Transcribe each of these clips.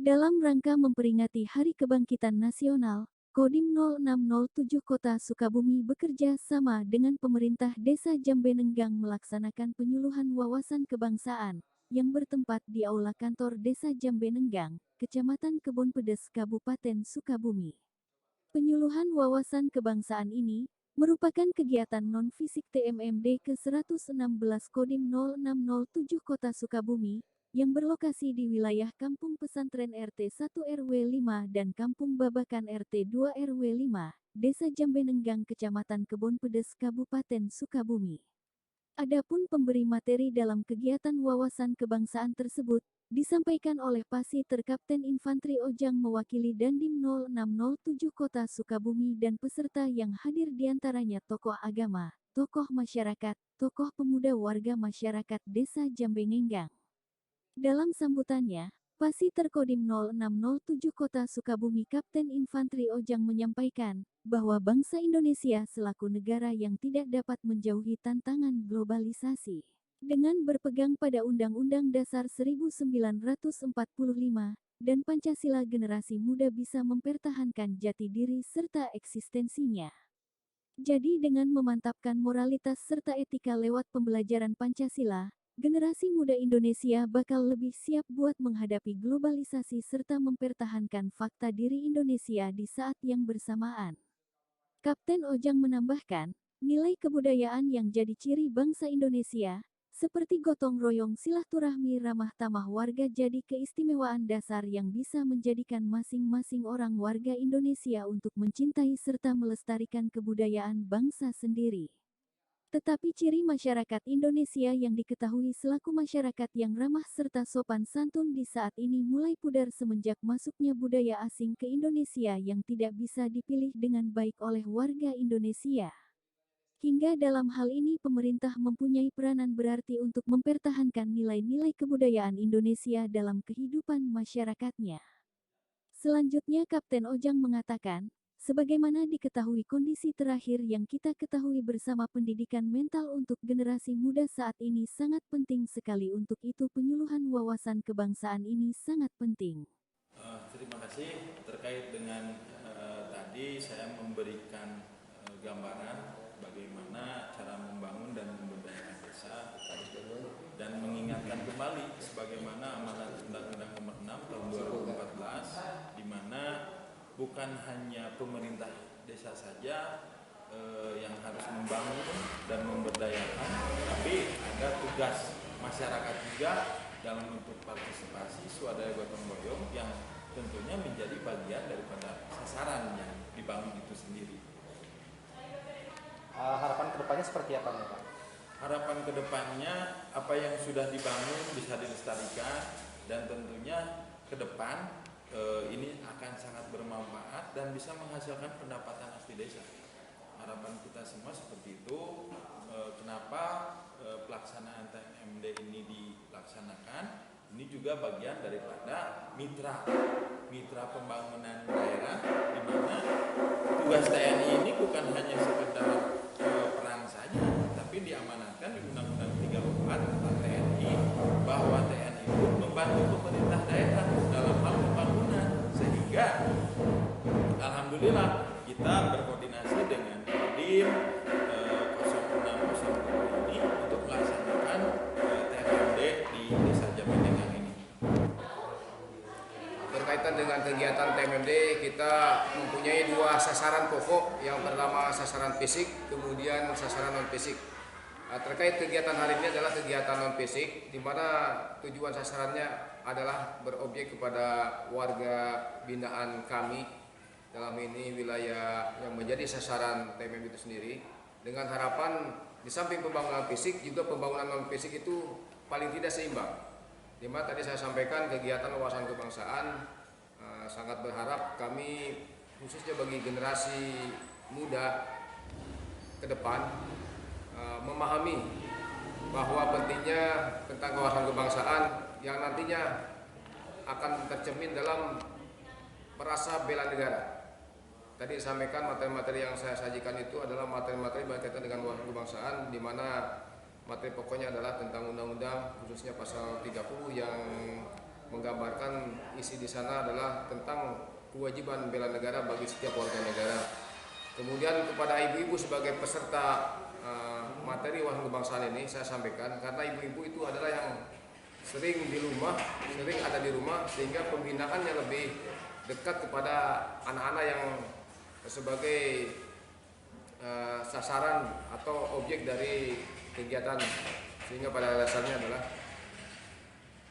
Dalam rangka memperingati Hari Kebangkitan Nasional, Kodim 0607 Kota Sukabumi bekerja sama dengan pemerintah Desa Jambenenggang melaksanakan penyuluhan wawasan kebangsaan yang bertempat di Aula Kantor Desa Jambenenggang, Kecamatan Kebon Pedes, Kabupaten Sukabumi. Penyuluhan wawasan kebangsaan ini merupakan kegiatan non-fisik TMMD ke-116 Kodim 0607 Kota Sukabumi yang berlokasi di wilayah Kampung Pesantren RT 1 RW 5 dan Kampung Babakan RT 2 RW 5, Desa Jambenenggang, Kecamatan Kebon Pedes, Kabupaten Sukabumi. Adapun pemberi materi dalam kegiatan wawasan kebangsaan tersebut disampaikan oleh Pasiter Kapten Infanteri Ojang mewakili Dandim 0607 Kota Sukabumi dan peserta yang hadir diantaranya tokoh agama, tokoh masyarakat, tokoh pemuda warga masyarakat Desa Jambenenggang. Dalam sambutannya, Pasiter Kodim 0607 Kota Sukabumi Kapten Infanteri Ojang menyampaikan bahwa bangsa Indonesia selaku negara yang tidak dapat menjauhi tantangan globalisasi. Dengan berpegang pada Undang-Undang Dasar 1945 dan Pancasila, generasi muda bisa mempertahankan jati diri serta eksistensinya. Jadi dengan memantapkan moralitas serta etika lewat pembelajaran Pancasila, generasi muda Indonesia bakal lebih siap buat menghadapi globalisasi serta mempertahankan fakta diri Indonesia di saat yang bersamaan. Kapten Ojang menambahkan, nilai kebudayaan yang jadi ciri bangsa Indonesia, seperti gotong royong, silaturahmi, ramah tamah warga jadi keistimewaan dasar yang bisa menjadikan masing-masing orang warga Indonesia untuk mencintai serta melestarikan kebudayaan bangsa sendiri. Tetapi ciri masyarakat Indonesia yang diketahui selaku masyarakat yang ramah serta sopan santun di saat ini mulai pudar semenjak masuknya budaya asing ke Indonesia yang tidak bisa dipilih dengan baik oleh warga Indonesia. Hingga dalam hal ini pemerintah mempunyai peranan berarti untuk mempertahankan nilai-nilai kebudayaan Indonesia dalam kehidupan masyarakatnya. Selanjutnya Kapten Ojang mengatakan, sebagaimana diketahui kondisi terakhir yang kita ketahui bersama, pendidikan mental untuk generasi muda saat ini sangat penting sekali. Untuk itu penyuluhan wawasan kebangsaan ini sangat penting. Terima kasih. Terkait dengan tadi saya memberikan gambaran bagaimana cara membangun dan memberdayakan desa dan mengingatkan kembali sebagaimana amanat Undang-Undang Nomor 6 Tahun 2014, di mana bukan hanya pemerintah desa saja yang harus membangun dan memberdayakan, tapi ada tugas masyarakat juga dalam bentuk partisipasi swadaya gotong royong yang tentunya menjadi bagian daripada sasaran yang dibangun itu sendiri. Harapan kedepannya seperti apa nih Pak? Harapan kedepannya apa yang sudah dibangun bisa dilestarikan dan tentunya ke depan ini akan sangat bermanfaat dan bisa menghasilkan pendapatan asli desa. Harapan kita semua seperti itu. Kenapa pelaksanaan TMMD ini dilaksanakan? Ini juga bagian daripada mitra pembangunan daerah, di mana tugas TNI ini bukan hanya sekedar perang saja, tapi diamanatkan di Undang-Undang 34 tentang TNI bahwa TNI itu membantu pemerintah daerah dalam hal pembangunan, sehingga alhamdulillah kita berkoordinasi dengan Kodim 0602 ini untuk melaksanakan TMMD di Desa Jambenenggang ini. Berkaitan dengan kegiatan TMMD, kita mempunyai dua sasaran pokok. Yang pertama sasaran fisik, kemudian sasaran non fisik. Terkait kegiatan hari ini adalah kegiatan non fisik, di mana tujuan sasarannya adalah berobjek kepada warga binaan kami, dalam ini wilayah yang menjadi sasaran TMMD itu sendiri, dengan harapan di samping pembangunan fisik juga pembangunan non fisik itu paling tidak seimbang. Di mana tadi saya sampaikan kegiatan wawasan kebangsaan, sangat berharap kami khususnya bagi generasi muda ke depan memahami bahwa pentingnya tentang wawasan kebangsaan yang nantinya akan tercermin dalam merasa bela negara. Tadi disampaikan materi-materi yang saya sajikan itu adalah materi-materi berkaitan dengan wawasan kebangsaan, di mana materi pokoknya adalah tentang undang-undang khususnya pasal 30 yang menggambarkan isi di sana adalah tentang kewajiban bela negara bagi setiap warga negara. Kemudian kepada ibu-ibu sebagai peserta materi wawasan kebangsaan ini saya sampaikan, karena ibu-ibu itu adalah yang sering ada di rumah, sehingga pembinaannya lebih dekat kepada anak-anak yang sebagai sasaran atau objek dari kegiatan, sehingga pada dasarnya adalah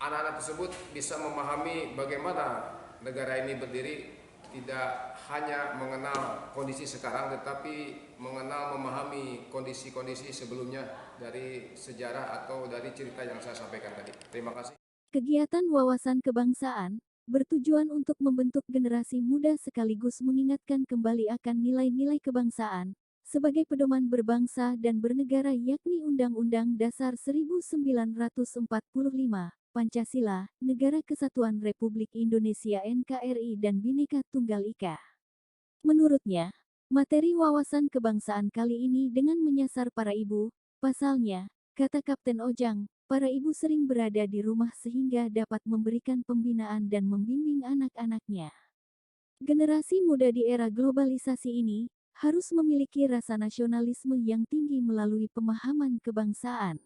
anak-anak tersebut bisa memahami bagaimana negara ini berdiri, tidak hanya mengenal kondisi sekarang tetapi memahami kondisi-kondisi sebelumnya dari sejarah atau dari cerita yang saya sampaikan tadi. Terima kasih. Kegiatan wawasan kebangsaan bertujuan untuk membentuk generasi muda sekaligus mengingatkan kembali akan nilai-nilai kebangsaan sebagai pedoman berbangsa dan bernegara, yakni Undang-Undang Dasar 1945, Pancasila, Negara Kesatuan Republik Indonesia NKRI, dan Bhinneka Tunggal Ika. Menurutnya, materi wawasan kebangsaan kali ini dengan menyasar para ibu. Pasalnya, kata Kapten Ojang, para ibu sering berada di rumah sehingga dapat memberikan pembinaan dan membimbing anak-anaknya. Generasi muda di era globalisasi ini harus memiliki rasa nasionalisme yang tinggi melalui pemahaman kebangsaan.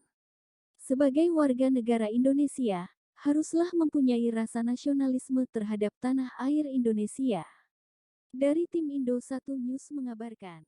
Sebagai warga negara Indonesia, haruslah mempunyai rasa nasionalisme terhadap tanah air Indonesia. Dari tim Indo 1 News mengabarkan.